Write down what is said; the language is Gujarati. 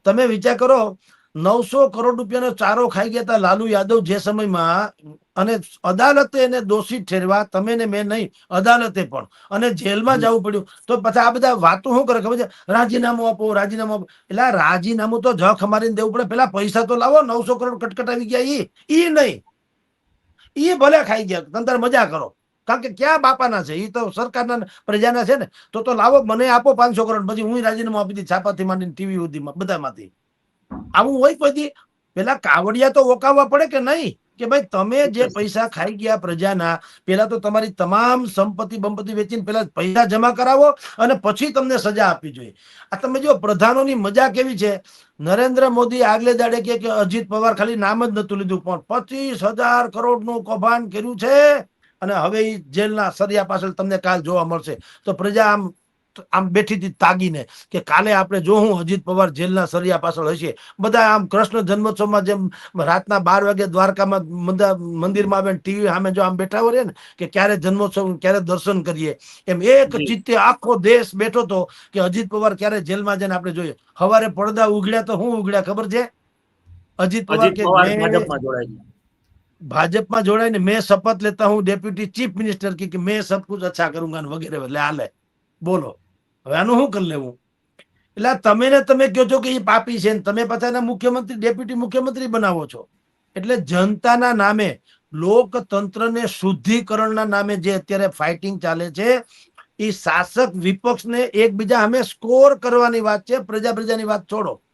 તમે વિચાર કરો, 900 કરોડ રૂપિયાનો ચારો ખાઈ ગયા હતા લાલુ યાદવ જે સમયમાં, અને અદાલતે એને દોષિત ઠેરવા, તમે ને મેં નહીં, અદાલતે પણ, અને જેલમાં જવું પડ્યું. તો પછી આ બધા વાતો શું કરે ખબર છે? રાજીનામું આપો, રાજીનામું આપો. એટલે રાજીનામું તો જખ મારીને દેવું પડે. પેલા પૈસા તો લાવો. 900 કરોડ કટકટ આવી ગયા. ઈ નહીં, ઈ ભલે ખાઈ ગયા, તંતર મજા કરો. કારણ કે ક્યાં બાપાના છે? એ તો સરકારના પ્રજાના છે ને. તો લાવો, મને આપો 500 કરોડ, પછી હું રાજીનામું આપી દી, છાપાથી માંડીને ટીવી સુધીમાં બધામાંથી. આવું હોય પછી? પેલા કાવડિયા તો ઓકાવવા પડે કે નહીં? કે ભાઈ તમે જે પૈસા ખાઈ ગયા પ્રજાના, પેલા તો તમારી તમામ સંપત્તિ બંપત્તિ વેચીને પેલા પૈસા જમા કરાવો, અને પછી તમને સજા આપવી જોઈએ. આ તમે જો પ્રધાનોની મજા કેવી છે. નરેન્દ્ર મોદી આગલે દાડે કે અજીત પવાર ખાલી નામ જ નતું લીધું, પણ 25,000 કરોડનું કૌભાંડ કર્યું છે. અને હવે એ જેલના સરિયા પાછળ તમને કાલ જોવા મળશે. તો પ્રજા આમ બેઠી હતી તાગીને, કે કાલે આપણે જોવું અજીત પવાર જેલના સરિયા પાછળ હશે. બધા આમ કૃષ્ણ જન્મોત્સવમાં જેમ રાતના 12 વાગે દ્વારકામાં મંદિરમાં આવે ટીવી સામે જો આમ બેઠા હોય ને, કે ક્યારે જન્મોત્સવ, ક્યારે દર્શન કરીએ, એમ એક ચિત્તે આખો દેશ બેઠો હતો કે અજીત પવાર ક્યારે જેલમાં જઈને આપણે જોઈએ. સવારે પડદા ઉઘડ્યા તો શું ઉઘડ્યા ખબર છે? અજીત પવાર કે ભાજપમાં જોડાઈને મેં શપથ લેતા હું ડેપ્યુટી ચીફ મિનિસ્ટર કે મેં સબ કુછ અચ્છા કरूंगा વગેરે. એટલે હાલે બોલો, હવે આનું શું કરી લેવું? એટલે તમે ને તમે કહો છો કે એ પાપી છે, તમે પાછા મુખ્યમંત્રી, ડેપ્યુટી મુખ્યમંત્રી બનાવો છો. એટલે જનતાના નામે, લોકતંત્રને શુદ્ધિકરણના નામે જે અત્યારે ફાઇટિંગ ચાલે છે, એ શાસક વિપક્ષને એકબીજા સામે સ્કોર કરવાની વાત છે. પ્રજાની વાત છોડો.